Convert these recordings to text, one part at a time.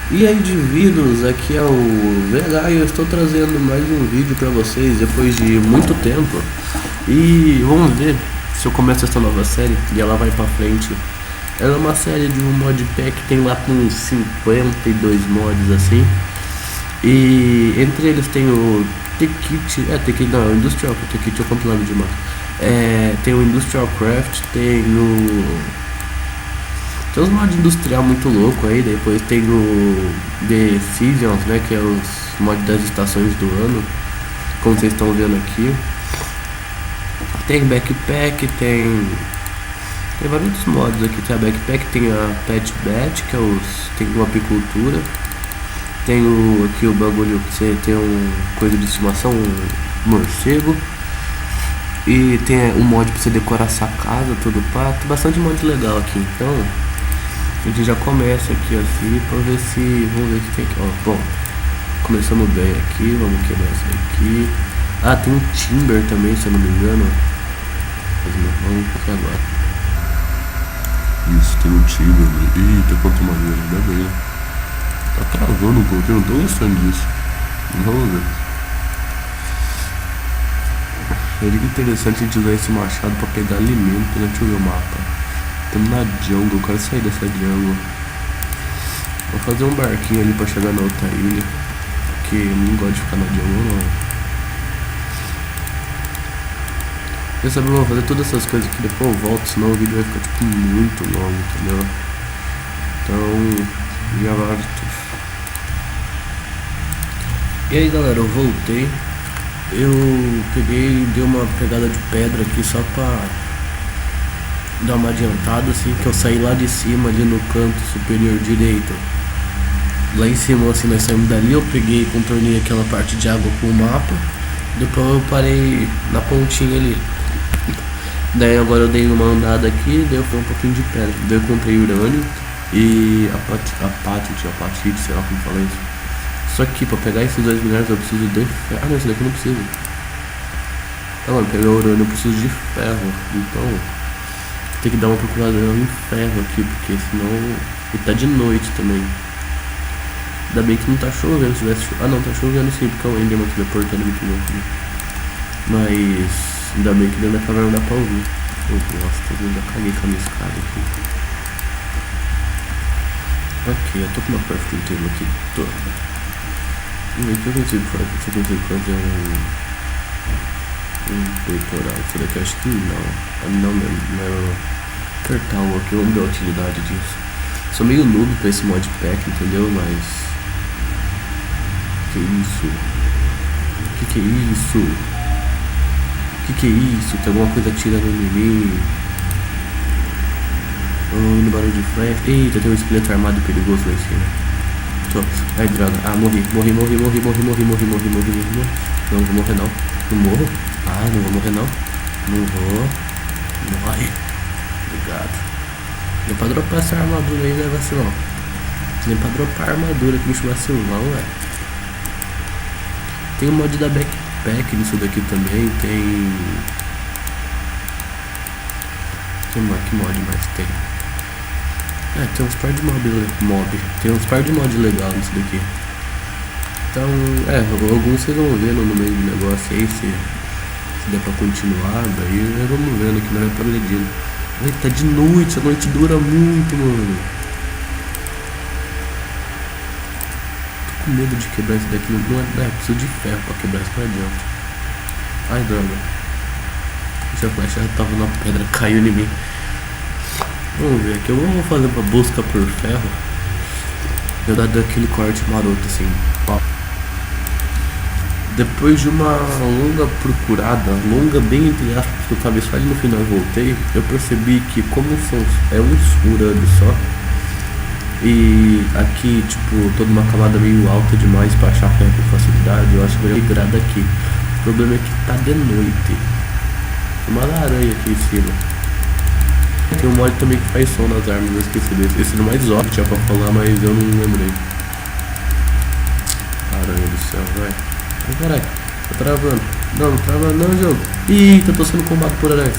E aí, indivíduos, aqui é o VH e eu estou trazendo mais um vídeo pra vocês depois de muito tempo. E vamos ver se eu começo essa nova série e ela vai pra frente. Ela é uma série de um modpack, tem lá com uns 52 mods assim. E entre eles tem o T-Kit, T-Kit não, é o Industrial, T-Kit é o compilado de mapa. Tem o Industrial Craft, tem uns mods industrial muito louco aí, depois tem o The Seasons, né, que é os mods das estações do ano, como vocês estão vendo aqui. Tem backpack, tem vários mods aqui, tem a backpack, tem a pet bat, que é tem uma apicultura, tem aqui o bagulho que você tem coisa de estimação, um morcego, e tem o mod pra você decorar essa casa, tudo pá, tem bastante mod legal aqui, então a gente já começa aqui assim pra ver se. Vamos ver o que tem aqui. Ó, bom, começamos bem aqui, vamos quebrar isso aqui. Ah, tem um timber também, se eu não me engano. Vamos aqui agora. Isso, tem um timber ali. Eita, quanto maneiro, ainda bem. Tá travando um pouquinho, eu não tô gostando disso. Vamos ver. Seria interessante a gente usar esse machado pra pegar alimento, né? Deixa eu ver o mapa. Estamos na jungle, eu quero sair dessa jungle. Vou fazer um barquinho ali pra chegar na outra ilha, porque eu não gosto de ficar na jungle não. Quer saber, eu vou fazer todas essas coisas aqui, depois eu volto, senão o vídeo vai ficar tipo muito longo, entendeu? Então, já vai. E aí galera, eu voltei. Eu peguei, dei uma pegada de pedra aqui só pra dar uma adiantada assim, que eu saí lá de cima, ali no canto superior direito. Lá em cima assim, nós saímos dali, eu peguei e contornei aquela parte de água com o mapa. Depois eu parei na pontinha ali. Daí agora eu dei uma andada aqui, daí eu fui um pouquinho de pedra. Daí eu comprei urânio e apatite, sei lá como fala isso. Só que pra pegar esses 2 minérios eu preciso de ferro. Ah não, esse daqui eu não preciso. Ah mano, pegar o urânio eu preciso de ferro. Então tem que dar uma procurada em ferro aqui, porque senão. E tá de noite também. Ainda bem que não tá chovendo, se tivesse chovendo. Ah não, tá chovendo sim, porque é o Enderman teleportando muito louco, né? Mas ainda bem que dentro da caverna dá pra ouvir. Nossa, eu já caguei com a minha escada aqui. Ok, eu tô com uma craft table aqui toda. Vamos ver o que eu consigo fazer. Se eu consigo fazer um peitoral. Isso daqui eu acho que não. Não mesmo. Não. Turtle aqui, vamos ver a utilidade disso. Sou meio noob pra esse modpack, entendeu? Mas. Que isso? Que é isso? Que é isso? Tem alguma coisa atirando em mim? No barulho de flash. Eita, tem um esqueleto armado perigoso lá em cima. Ai, droga. Ah, morri. Não vou morrer não. Não morro. Ah, não vou morrer não. Não vou. Morre. Obrigado. Nem pra dropar essa armadura aí, né, vacilão? Nem pra dropar a armadura, que bicho vacilão, ué. Tem o mod da backpack nisso daqui também. Tem. Que mod mais tem? Tem uns par de tem uns par de mod legal nisso daqui. Então, alguns vocês vão vendo no meio do negócio aí, se der pra continuar, daí vamos vendo que não é progredindo. Ai, tá de noite, a noite dura muito, mano. Tô com medo de quebrar isso daqui, não é, preciso de ferro pra quebrar isso, não adianta. Ai, droga. Essa flecha já tava na pedra, caiu em mim. Vamos ver aqui, eu vou fazer uma busca por ferro. Eu dar daquele corte maroto assim, ó. Depois de uma longa procurada, longa bem entre aspas, porque eu talvez só ali no final eu voltei, eu percebi que como é um urânio só, e aqui tipo, toda uma camada meio alta demais pra achar ferro com facilidade, eu acho que eu ia migrar daqui. O problema é que tá de noite. Tem uma aranha aqui em cima. Tem um mod também que faz som nas armas, eu esqueci desse. Esse é o mais óbvio que tinha pra falar, mas eu não lembrei. Aranha do céu, vai. Ai, caralho, tá travando. Não trava não, jogo. Eita, tô sendo combatido por aranhas.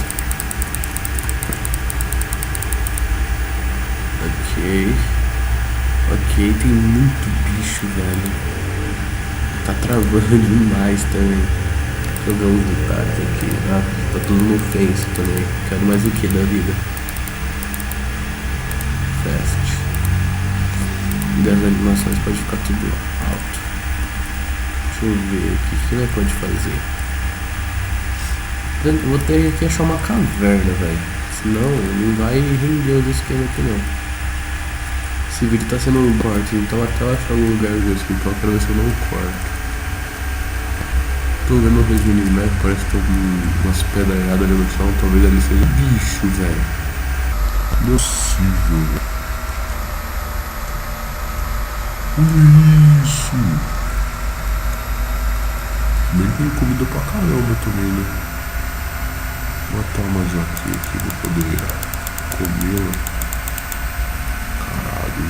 Ok. Ok, tem muito bicho, velho. Tá travando demais também. Deixa eu ver uns detalhes aqui. Ah, tá tudo no Face também. Quero mais o que da vida? Fast. Das animações pode ficar tudo alto. Deixa eu ver o que nós pode fazer. Eu vou ter que achar uma caverna, velho. Senão não vai render os esquemas aqui não. Esse vídeo tá sendo um quarto, então até eu achar um lugar desse aqui, então eu quero ver se eu não corto. Tô vendo o resumo, né? Parece que tem umas pedradas ali no chão, talvez ali seja bicho, velho. Não é possível, velho. Olha isso. Bem que tem comida pra caramba também, né? Vou matar umas aqui pra poder comê-la. Caralho,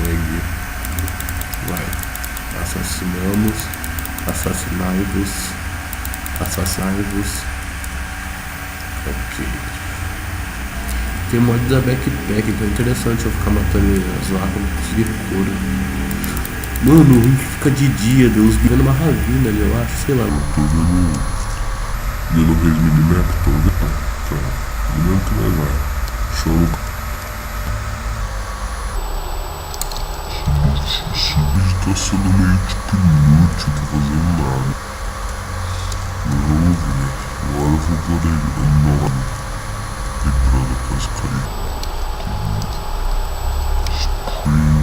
leg. Vai. Assassinai-vos. Ok. Tem mod da backpack, então é interessante eu ficar matando as lá pra conseguir couro. Mano, o fica de dia, Deus vendo uma ravina ali, eu acho, sei lá. Tô vendo o Reis Map, tô vendo. Tá. Momento legal. Show. Esse vídeo tá sendo meio tipo inútil, tô fazendo nada. Mas vamos ver. Agora eu vou poder andar quebrando aquelas carinhas. Spring.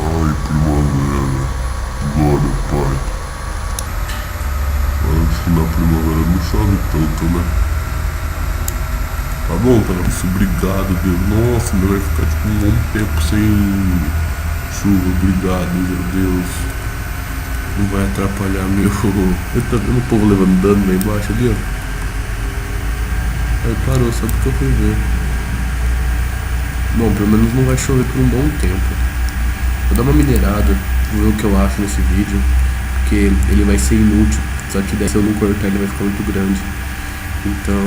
Ai, primavera. Glória, pai. Acho que na primavera não chove tanto, né? Tá bom, cara. Isso, obrigado, Deus. Nossa, meu vai ficar tipo um bom tempo sem chuva. Obrigado, meu Deus. Não vai atrapalhar meu... Eu tô vendo o povo levando dano lá embaixo ali, ó. Aí parou, só porque eu fui ver. Bom, pelo menos não vai chover por um bom tempo. Vou dar uma minerada, vou ver o que eu acho nesse vídeo. Porque ele vai ser inútil. Só que daí se eu não cortar ele vai ficar muito grande. Então...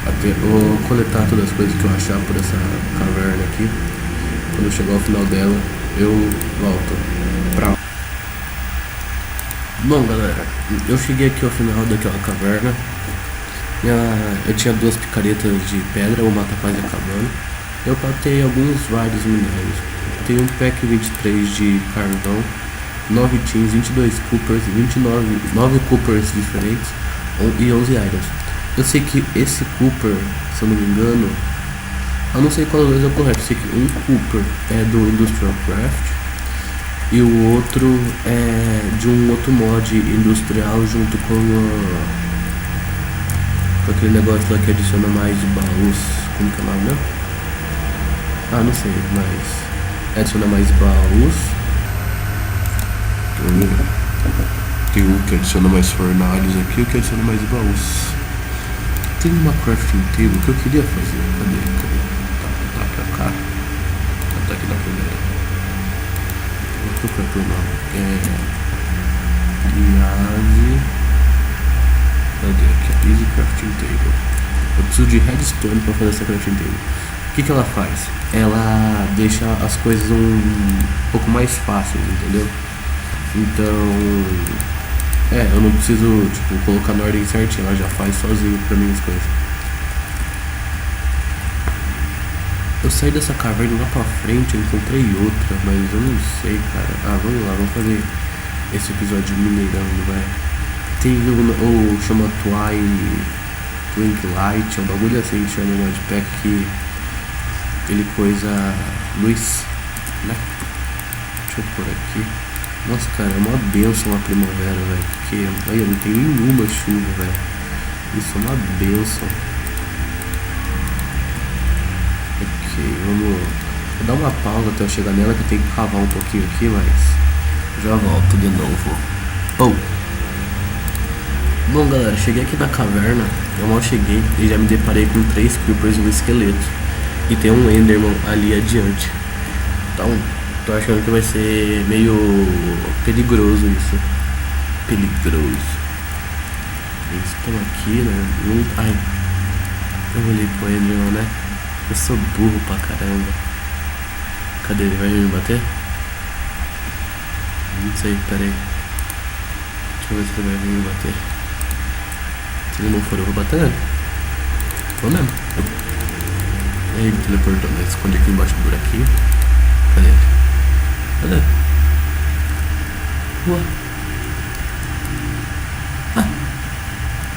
até vou coletar todas as coisas que eu achar por essa caverna aqui. Quando eu chegar ao final dela, eu volto pra... Bom, galera, eu cheguei aqui ao final daquela caverna. Eu tinha 2 picaretas de pedra, uma tá quase acabando. Eu catei vários minérios. Tem um pack 23 de carvão, 9 teams, 22 coopers, 9 coopers diferentes e 11 items. Eu sei que esse cooper, se eu não me engano, eu não sei qual dos dois é o correto. Eu sei que um cooper é do Industrial Craft e o outro é de um outro mod industrial junto com aquele negócio lá que adiciona mais baús. Como que é o nome, né? Ah, não sei, mas adiciona mais baús. Tem um que adiciona mais fornalhas aqui e o que adiciona mais baús. Tem uma crafting table que eu queria fazer. Cadê? Tá pra cá. Tá aqui na primeira. Vou procurar por nome. Linhagem. Cadê? Aqui, Easy Crafting Table. Eu preciso de redstone pra fazer essa crafting table. O que ela faz? Ela deixa as coisas um pouco mais fáceis, entendeu? Então... eu não preciso, tipo, colocar na ordem certinha, ela já faz sozinho pra mim as coisas. Eu saí dessa caverna lá pra frente, eu encontrei outra, mas eu não sei, cara. Vamos lá, vamos fazer esse episódio minerando, vai. Tem o chama Twilight, é um bagulho assim que chama o modpack que ele coisa luz, né? Deixa eu pôr aqui. Nossa, cara, é uma benção a primavera, velho. Porque, olha, não tem nenhuma chuva, velho. Isso é uma benção. Ok, vou dar uma pausa até eu chegar nela, que eu tenho que cavar um pouquinho aqui, mas já volto de novo. Bom, galera, cheguei aqui na caverna. Eu mal cheguei e já me deparei com 3 creepers e um esqueleto. E tem um enderman ali adiante. Então, tô achando que vai ser meio perigoso isso. Perigoso. Eles estão aqui, né? Ai, eu olhei pro enderman, né? Eu sou burro pra caramba. Cadê ele? Vai me bater? Não sei, peraí. Deixa eu ver se ele vai vir me bater. Se ele não for, eu vou bater nele. Vou mesmo. Aí ele teleportou, mas esconde aqui embaixo do buraquinho. Cadê ele? Cadê? Ué.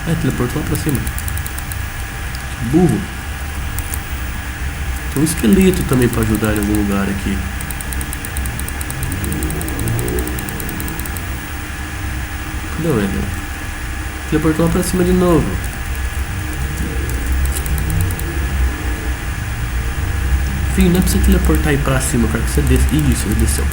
Ah, teleportou lá pra cima. Que burro. Tem um esqueleto também pra ajudar em algum lugar aqui. Cadê o Ender? Teleportou lá pra cima de novo. Enfim, não é pra você teleportar aí pra cima, eu quero que você desça. Isso, ele desceu.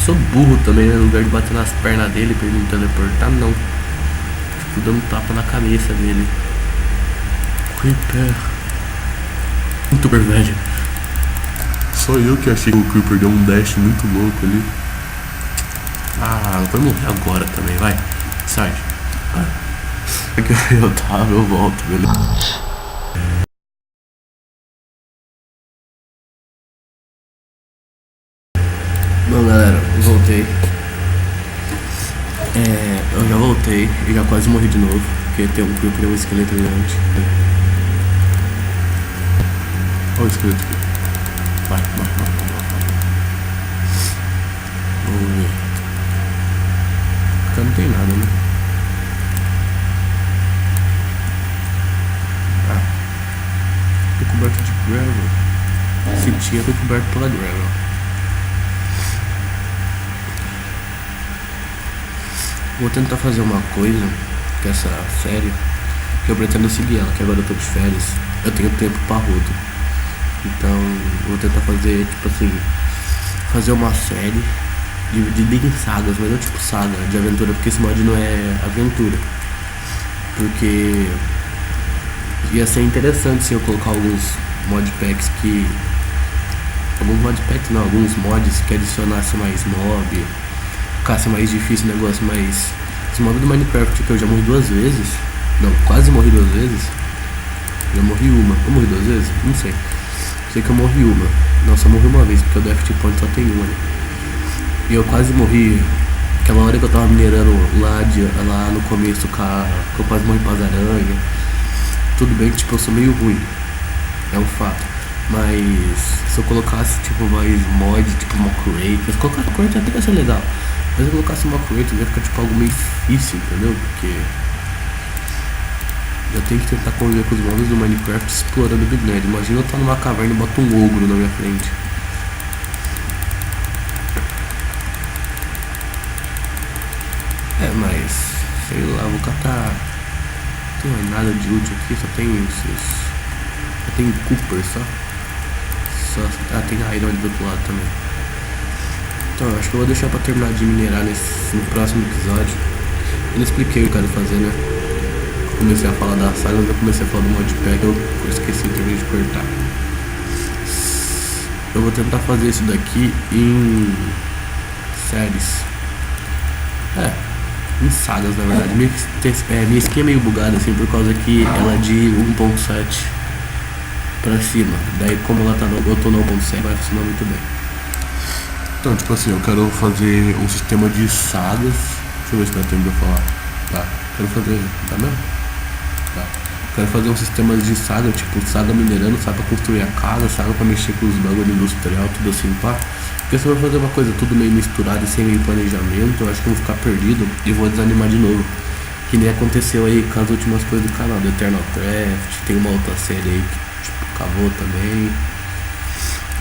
Sou burro também, né? No lugar de bater nas pernas dele pra ele não teleportar, não. Fico dando um tapa na cabeça dele. Creeper. Muito velho. Só eu que achei que o Creeper deu um dash muito louco ali. Ah, vai morrer agora também, vai. Sai. Aqui eu tava, eu volto, beleza? Bom, galera, voltei. Eu já voltei e já quase morri de novo. Porque tem um Creeper e um esqueleto gigante. Olha o esqueleto aqui. Vai. Vamos ver. Cá não tem nada, né? Foi coberto de gravel. Se tinha, foi coberto pela gravel. Vou tentar fazer uma coisa com essa série que eu pretendo seguir ela, que agora eu tô de férias. Eu tenho tempo pra rodo. Então vou tentar fazer, tipo assim, fazer uma série dividida em sagas, mas não tipo saga de aventura, porque esse mod não é aventura. Porque ia ser interessante se eu colocar alguns modpacks que. Alguns modpacks não, alguns mods que adicionassem mais mob, ficasse mais difícil o negócio, mas esse modo do Minecraft que eu já morri 2 vezes. Não, quase morri 2 vezes. Já morri uma. Eu morri 2 vezes? Não sei. Sei que eu morri uma. Não, só morri uma vez, porque o Death Point só tem uma, né? E eu quase morri. Aquela hora que eu tava minerando lá no começo, que eu quase morri pras aranhas. Tudo bem que tipo, eu sou meio ruim. É um fato. Mas se eu colocasse tipo mais mod, tipo Mock Rate, se eu colocasse corte até ia ser legal. Mas se eu colocasse Mock Rate ia ficar tipo algo meio difícil, entendeu? Porque eu tenho que tentar conviver com os modos do Minecraft explorando o Big Nerd. Imagina eu estar numa caverna e boto um ogro na minha frente. Mas sei lá, vou catar. Não tem mais nada de útil aqui, só tem esses. Só tem Cooper só. Tem Iron ali do outro lado também. Então acho que eu vou deixar pra terminar de minerar no próximo episódio. Eu não expliquei o que eu quero fazer, né? Comecei a falar da saga, mas eu comecei a falar do modpack, eu esqueci de cortar. Eu vou tentar fazer isso daqui em séries. Em sagas, na verdade. Minha skin é meio bugada assim, por causa que ela é de 1.7 pra cima. Daí como eu tô no 1.7, vai funcionar muito bem. Então, tipo assim, eu quero fazer um sistema de sagas. Deixa eu ver se dá tempo de eu falar. Tá, quero fazer. Tá mesmo? Tá. Quero fazer um sistema de saga, tipo saga minerando, saga pra construir a casa, saga pra mexer com os bagulho industrial, tudo assim, pá. Porque se eu for fazer uma coisa tudo meio misturado e sem meio planejamento, eu acho que eu vou ficar perdido e vou desanimar de novo. Que nem aconteceu aí com as últimas coisas do canal, do Eternal Craft, tem uma outra série aí que tipo, acabou também.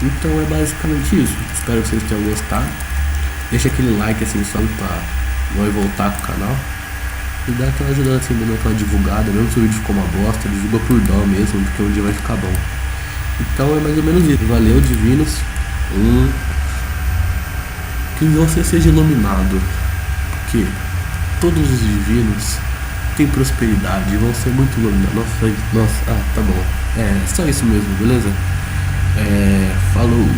Então é basicamente isso. Espero que vocês tenham gostado. Deixa aquele like assim só pra nós voltar com o canal. E dá aquela ajuda assim, dando aquela divulgada, mesmo se o vídeo ficou uma bosta, divulga por dó mesmo, porque um dia vai ficar bom. Então é mais ou menos isso. Valeu, divinos. Que você seja iluminado, porque todos os divinos têm prosperidade e vão ser muito iluminados. Nossa, tá bom. É só isso mesmo, beleza? Falou.